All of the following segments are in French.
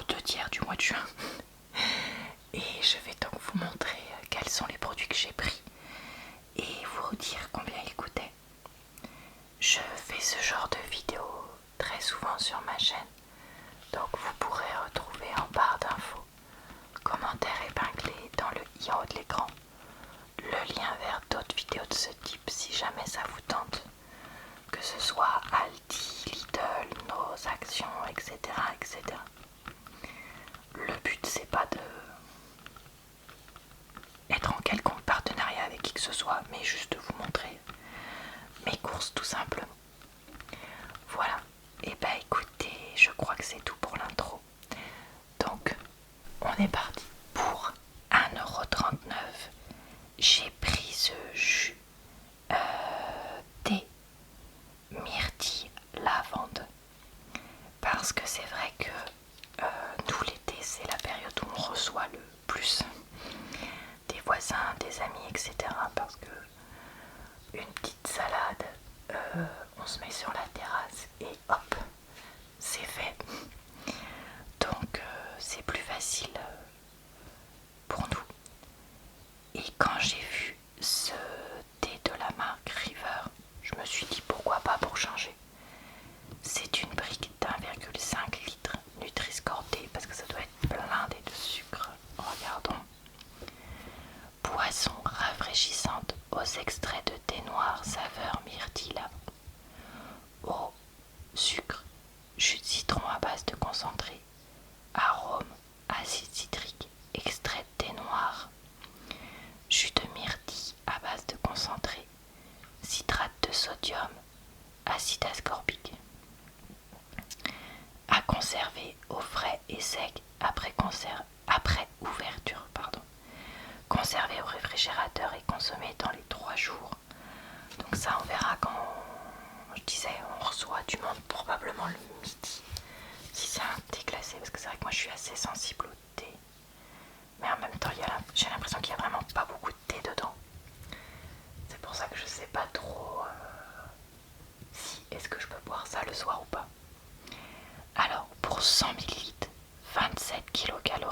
2/3 du mois de juin. Et je vais donc vous montrer quels sont les produits que j'ai pris et vous dire combien ils coûtaient. Je fais ce genre de vidéo très souvent sur ma chaîne, donc vous pourrez retrouver en barre d'infos, commentaires épinglés dans le i en haut de l'écran, le lien vers d'autres vidéos de ce type si jamais ça vous tente, que ce soit Aldi, Lidl, nos actions, etc. etc. Le but c'est pas de être en quelconque partenariat avec qui que ce soit, mais juste de vous montrer mes courses tout simplement. Voilà, et bah écoutez, je crois que c'est tout pour l'intro. Donc, on est parti. Pour 1,39 €, j'ai pris ce jus thé myrtille lavande. Parce que c'est vrai que nous l'été, c'est la période où on reçoit le plus des voisins, des amis, etc. Parce que une petite salade, on se met sur la terrasse et hop, c'est fait. Donc c'est plus facile pour nous. Et quand j'ai vu ce thé de la marque River, je me suis dit pourquoi pas pour changer. C'est une brique d'1,5 litre Nutri-Score thé parce que ça doit être blindé de sucre. Regardons. Boisson rafraîchissante aux extraits de thé noir saveur myrtille lavande. Eau, sucre, jus de citron à base de concentré, arôme, acide citrique, extrait de thé noir, jus de myrtille à base de concentré, citrate de sodium, acide ascorbique. À conserver au frais et sec après ouverture. Conservé au réfrigérateur et consommé dans les 3 jours. Donc ça on verra quand, je disais, on reçoit du monde probablement le midi. Si c'est un thé glacé, parce que c'est vrai que moi je suis assez sensible au thé. Mais en même temps j'ai l'impression qu'il n'y a vraiment pas beaucoup de thé dedans. C'est pour ça que je sais pas trop si est-ce que je peux boire ça le soir ou pas. Alors pour 100 ml, 27 kcal.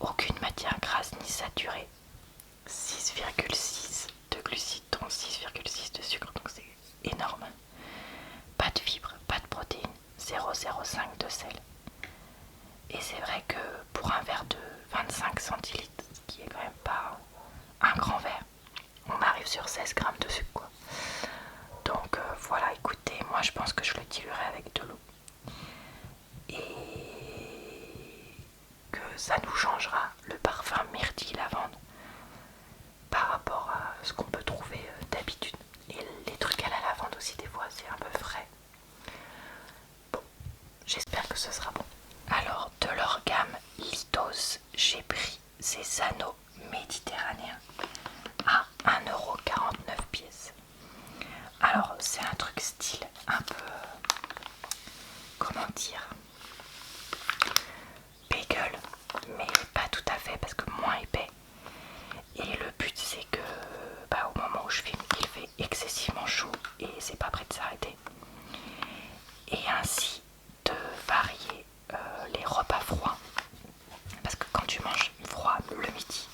Aucune matière grasse ni saturée, 6,6 de glucides dont 6,6 de sucre, donc c'est énorme. Pas de fibres, pas de protéines, 0,05 de sel. Et c'est vrai que pour un verre de 25 centilitres, ce qui est quand même pas un grand verre, on arrive sur 16 grammes de sucre quoi. Donc voilà, écoutez, moi je pense que je le diluerai avec de l'eau. Et que ça nous changera le parfum myrtille lavande par rapport à ce qu'on peut trouver d'habitude. Et les trucs à la lavande aussi des fois c'est un peu frais. Bon, j'espère que ce sera bon. Alors de leur gamme Litos, j'ai pris ces anneaux méditerranéens à 1,49 € pièce. Alors c'est un truc style un peu, comment dire, bagel, mais pas tout à fait parce que moins épais. Et le but c'est que au moment où je filme il fait excessivement chaud et c'est pas prêt de s'arrêter. Et ainsi de varier les repas froids. Parce que quand tu manges froid le midi,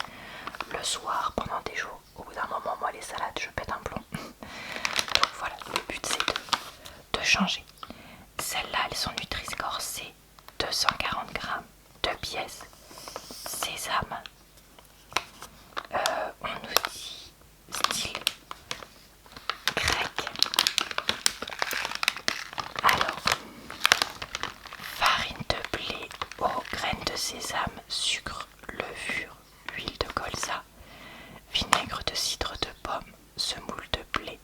le soir, pendant des jours, au bout d'un moment, moi les salades je pète un plomb. Donc voilà, le but c'est de changer. Celles-là elles sont Nutri-Score C, 240 grammes, 2 pièces, sésame. On nous dit style grec. Alors, farine de blé, eau, graines de sésame, sucre, levure, huile de colza, vinaigre de cidre de pomme, semoule de blé,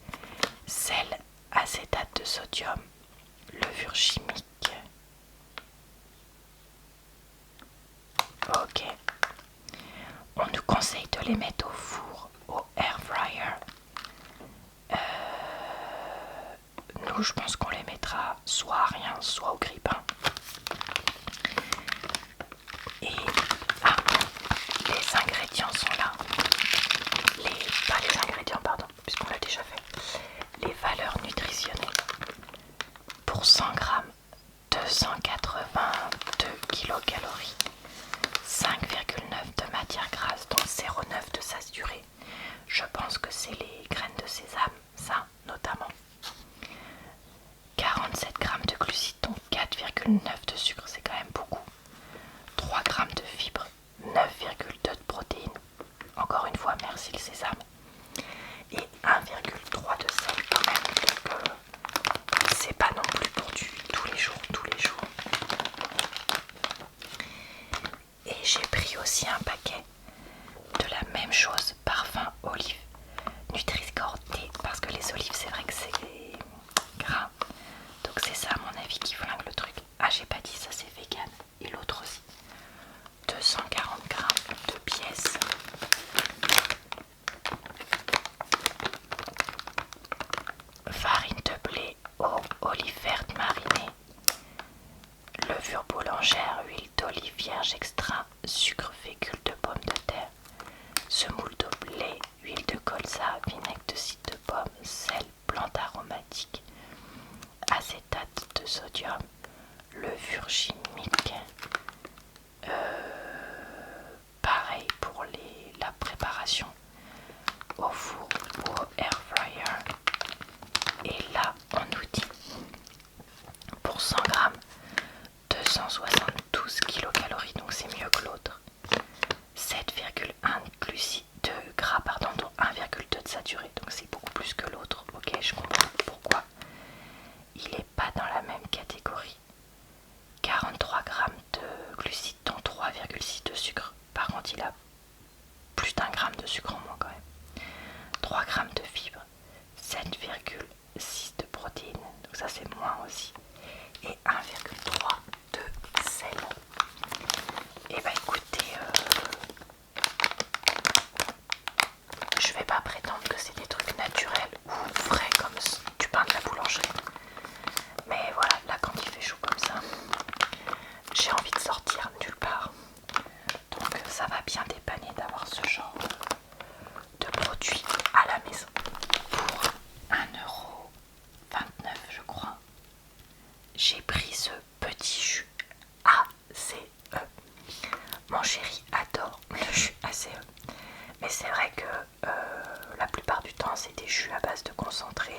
sel, acétate de sodium, levure chimique. Ok. On nous conseille de les mettre au four, au air fryer. Nous, je pense qu'on les mettra soit à rien, soit au grille-pain. Et les ingrédients sont là. Pas les ingrédients, pardon, puisqu'on l'a déjà fait. Les valeurs nutritionnelles. Pour 100 grammes, 282 kcal. j'ai pris aussi un paquet de la même chose, parfum olive Nutri-Score D, parce que les olives c'est vrai que c'est gras, donc c'est ça à mon avis qui flingue le truc. Ah, j'ai pas dit ça, c'est vegan. Et l'autre aussi. 240 grammes de pièces. Farine de blé aux olives vertes marinées. Levure boulangère, huile d'olive vierge extra, sucre fécule de pommes de terre, semoule de blé, huile de colza, vinaigre de cidre de pomme, sel, plante aromatique, acétate de sodium, levure chimique. Pareil pour la préparation au four ou au air fryer. Et là on nous dit pour 100 grammes 272 kilocalories, donc c'est mieux que l'autre. 7,1 glucides de gras, pardon, dont 1,2 de saturé, donc c'est beaucoup plus que l'autre. Ok, je comprends pourquoi il n'est pas dans la même catégorie. 43 grammes de glucides, dont 3,6 de sucre. Par contre, il a plus d'1 gramme de sucre en moins quand même. 3 grammes de fibres, 7,6 de protéines, donc ça c'est moins aussi. Et 1,3 de sel. Et bah écoutez, je vais pas prétendre que c'est des trucs naturels ou frais comme du pain de la boulangerie. Mais voilà, là quand il fait chaud comme ça, j'ai envie de sortir nulle part. Donc ça va bien dépanner d'avoir ce genre de produit à la maison. Pour 1,29 € je crois, j'ai pris ce petit jus ACE. Mon chéri adore le jus ACE. Mais c'est vrai que la plupart du temps c'est des jus à base de concentré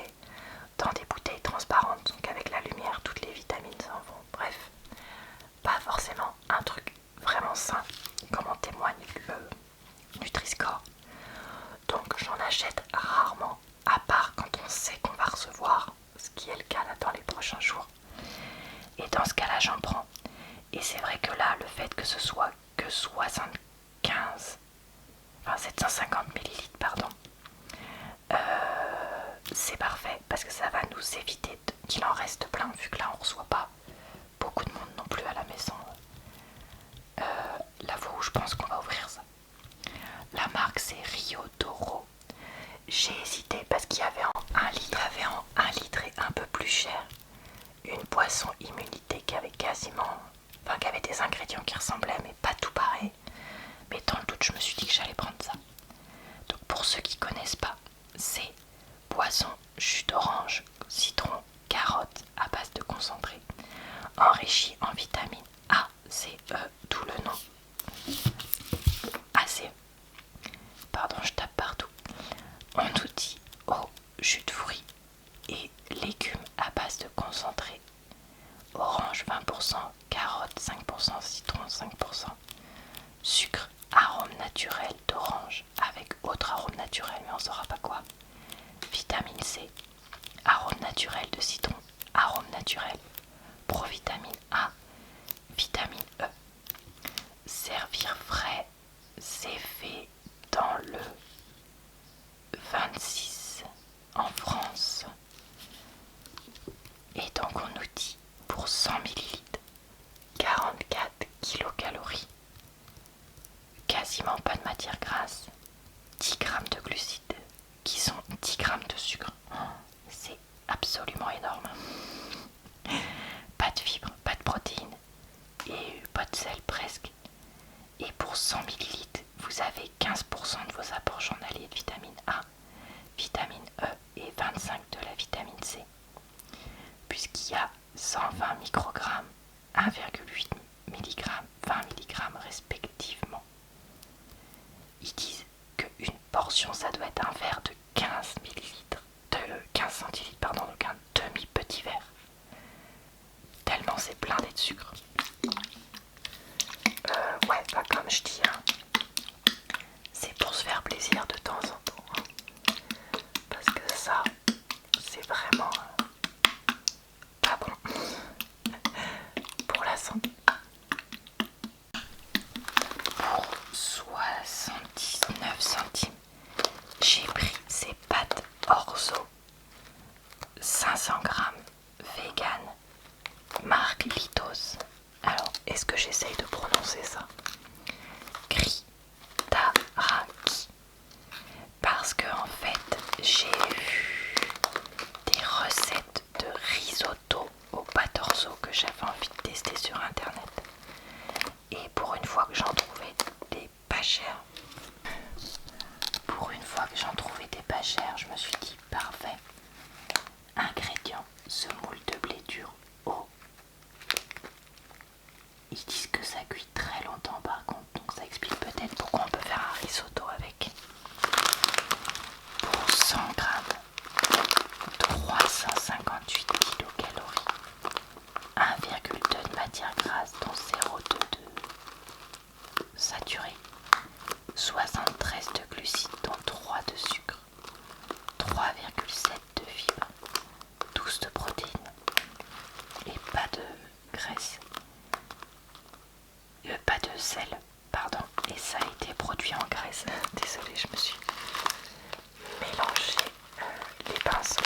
dans des bouteilles transparentes, donc avec la lumière toutes les vitamines s'en vont. Bref, pas forcément un truc vraiment sain comme en témoigne le Nutri-Score. Donc j'en achète rarement, à part quand on sait qu'on va recevoir, ce qui est le cas là dans les prochains jours. Et dans ce cas là j'en prends. Et c'est vrai que là le fait que ce soit que 750 millilitres pardon, c'est parfait parce que ça va nous éviter qu'il en reste plein, vu que là on reçoit pas beaucoup de monde non plus à la maison. La fois où je pense qu'on va ouvrir ça. La marque c'est Rio Toro. J'ai hésité parce qu'il y avait en 1 litre, litre et un peu plus cher, une boisson immunité qui avait qui avait des ingrédients qui ressemblaient mais pas tout pareil. Mais dans le doute je me suis dit que j'allais prendre ça. Donc pour ceux qui connaissent pas, c'est boisson jus d'orange, citron, carotte à base de concentré, enrichi en vitamine A, C, E, d'où le nom ACE. Pardon, je tape partout. On nous dit au jus de fruits et légumes à base de concentré, orange 20%, carotte 5%, citron 5%, sucre, arôme naturel d'orange avec autre arôme naturel mais on saura pas quoi, vitamine C, arôme naturel de citron, arôme naturel, provitamine A, vitamine E. Servir frais, c'est fait dans le 26 en France. Et donc on nous dit pour 100 ml 44 kilocalories, quasiment pas de matière grasse, 10 grammes de glucides qui sont 10 grammes de sucre. C'est absolument énorme. Pas de fibres, pas de protéines et pas de sel presque. Et pour 100 ml, vous avez 15% de vos apports journaliers de vitamine A, vitamine E et 25 de la vitamine C. Puisqu'il y a 120 microgrammes, 1,8 mg, 20 mg respectivement. Ils disent qu'une portion, ça doit être un verre de 15 millilitres, de 15 centilitres, pardon, donc un demi-petit verre. Tellement c'est blindé de sucre. Ouais, bah comme je dis, hein, c'est pour se faire plaisir de temps en temps. Hein, parce que ça, c'est vraiment pas bon pour la santé. j'essaye de prononcer ça. Gritaraki. Parce que en fait, j'ai vu des recettes de risotto au pâte orzo que j'avais envie de tester sur internet. Et pour une fois que j'en trouvais des pas chers, je me suis dit parfait. Ingrédients, semoule de blé dur, eau. Ils disent que ça cuit très longtemps par contre, donc ça explique peut-être pourquoi on peut faire un risotto avec. Pour 100 grammes, 358 kilocalories, 1,2 de matière grasse dont 0,2 de saturé, 73 de glucides dont 3 de sucre, 3,7 de fibres, 12 de protéines et pas de graisse, pas de sel, pardon, et ça a été produit en Grèce. Désolée, je me suis mélangé les pinceaux.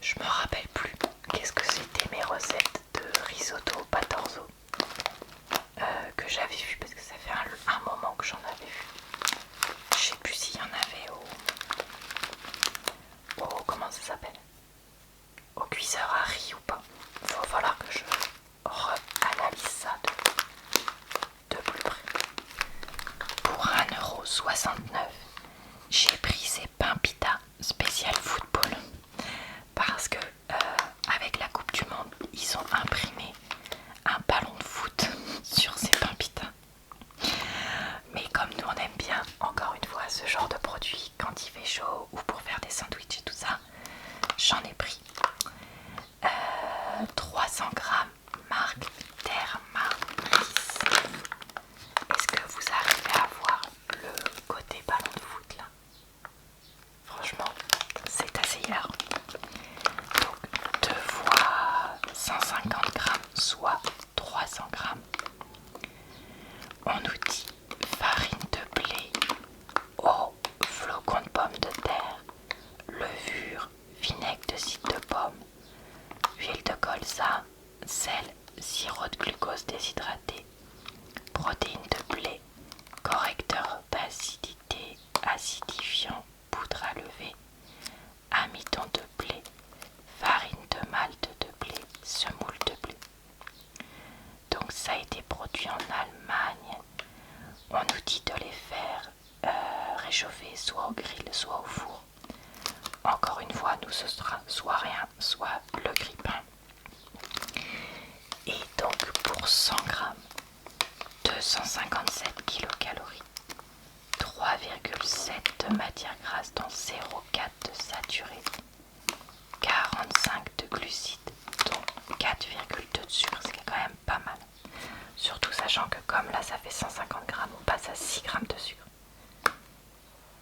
Je me rappelle plus qu'est-ce que c'était mes recettes de risotto au pâte orzo que j'avais vu parce que ça fait un moment que j'en avais vu. Je sais plus s'il y en avait au comment ça s'appelle, au cuiseur à riz ou pas. Il va falloir que je analyse ça de plus près. Pour 1,69 €, j'ai pris ces pains pita spécial football parce que avec la Coupe du Monde, ils ont imprimé un ballon de foot sur ces pains pita. Mais comme nous on aime bien, encore une fois, ce genre de produit quand il fait chaud ou pour faire des sandwichs et tout ça, j'en ai pris 300 grammes marque Thermalis. Est-ce que vous arrivez à voir le côté ballon de foot là? Franchement, c'est assez hilarant. Donc 2 fois 150 grammes, soit 300 grammes. On nous dit farine de blé, eau, flocons de pommes de terre, levure, vinaigre de cidre de pomme, huile de colza, sel, sirop de glucose déshydraté, protéines de blé, correcteur d'acidité, acidifiant, poudre à lever, amidon de blé, farine de malt de blé, semoule de blé. Donc ça a été produit en Allemagne. On nous dit de les faire réchauffer soit au grill, soit au four. Encore une fois, nous ce sera soit rien, soit le grille-pain. Et donc pour 100 grammes, 257 kilocalories, 3,7 de matière grasse dont 0,4 de saturé, 45 de glucides dont 4,2 de sucre, ce qui est quand même pas mal. Surtout sachant que comme là ça fait 150 grammes, on passe à 6 grammes de sucre.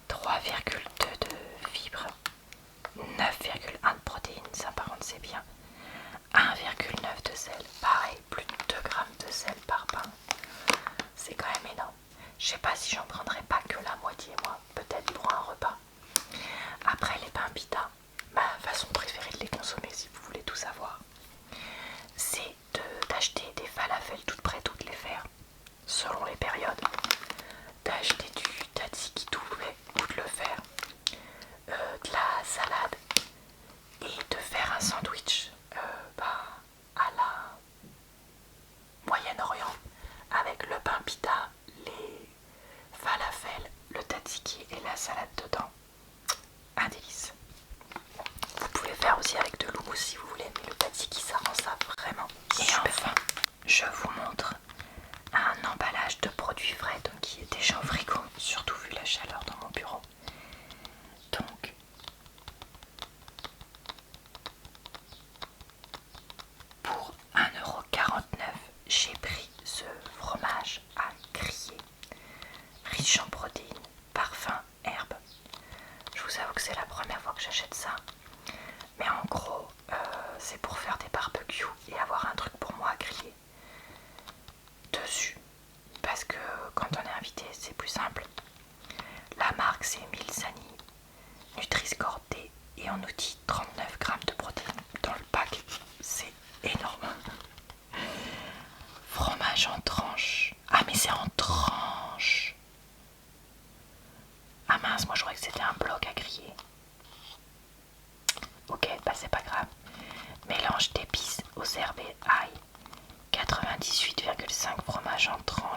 3,2 de fibres, 9,1 de protéines, ça par contre c'est bien. 1,9 de sel, pareil, plus de 2 grammes de sel par pain. C'est quand même énorme. Je sais pas si j'en prendrais pas que la moitié moi, peut-être pour un repas. Après les pains pita, ma façon préférée de les consommer si vous voulez tout savoir, c'est d'acheter des falafels toutes prêtes ou de les faire selon les périodes, d'acheter du tzatziki tout fait ou de le faire, de la salade et de faire un sandwich à la Moyen-Orient avec le pain pita, les falafels, le tzatziki et la salade dedans. Un délice. Vous pouvez faire aussi avec de l'houmous si vous voulez, mais le tzatziki ça rend ça vraiment super. Et enfin, je vous montre un emballage de produits frais donc qui est déjà au frigo, surtout vu la chaleur dans mon bureau.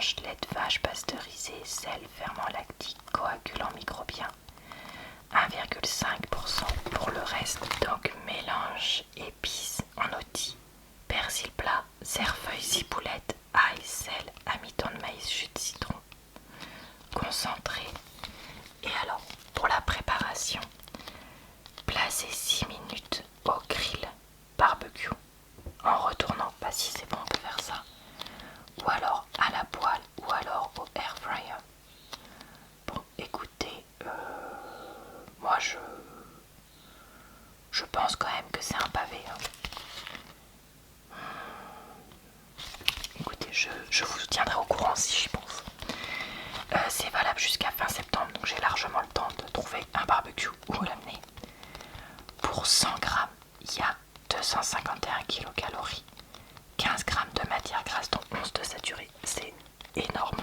mélange lait de vache pasteurisé, sel, ferment lactique, coagulant microbien. 1,5% pour le reste. Donc mélange épices en outil, persil plat, cerfeuil, ciboulette, ail, sel, amidon de maïs, jus de citron, concentré. Et alors, pour la préparation, placez 6 minutes au grill barbecue en retournant, pas si c'est bon de faire ça, ou alors à la poêle, ou alors au air fryer. Bon, écoutez, moi je pense quand même que c'est un pavé. Écoutez, je vous tiendrai au courant si j'y pense. C'est valable jusqu'à fin septembre, donc j'ai largement le temps de trouver un barbecue où l'amener. Pour 100 grammes, il y a 251 kilocalories, 15 grammes de matière grasse dont 11 de saturé. C'est énorme.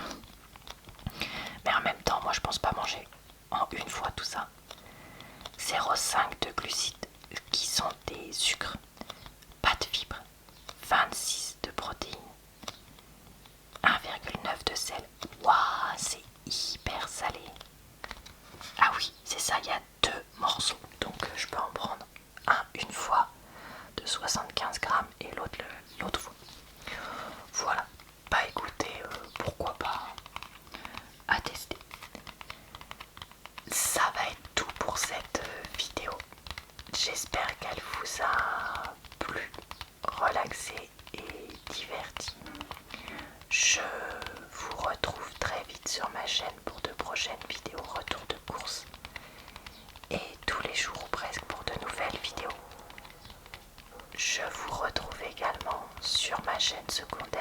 Mais en même temps, moi je pense pas manger en une fois tout ça. 0,5 de glucides qui sont des sucres, pas de fibres, 26 de protéines, 1,9 de sel. Waouh, c'est hyper salé. Ah oui, c'est ça, il y a 2 morceaux, donc je peux en prendre un une fois de 75 grammes et l'autre fois. Voilà, bah écoutez, pourquoi pas, à tester. Ça va être tout pour cette vidéo. J'espère qu'elle vous a plu, relaxé et diverti. Je vous retrouve très vite sur ma chaîne pour de prochaines vidéos retour de course et tous les jours ou presque pour de nouvelles vidéos. Je vous retrouve également sur ma chaîne secondaire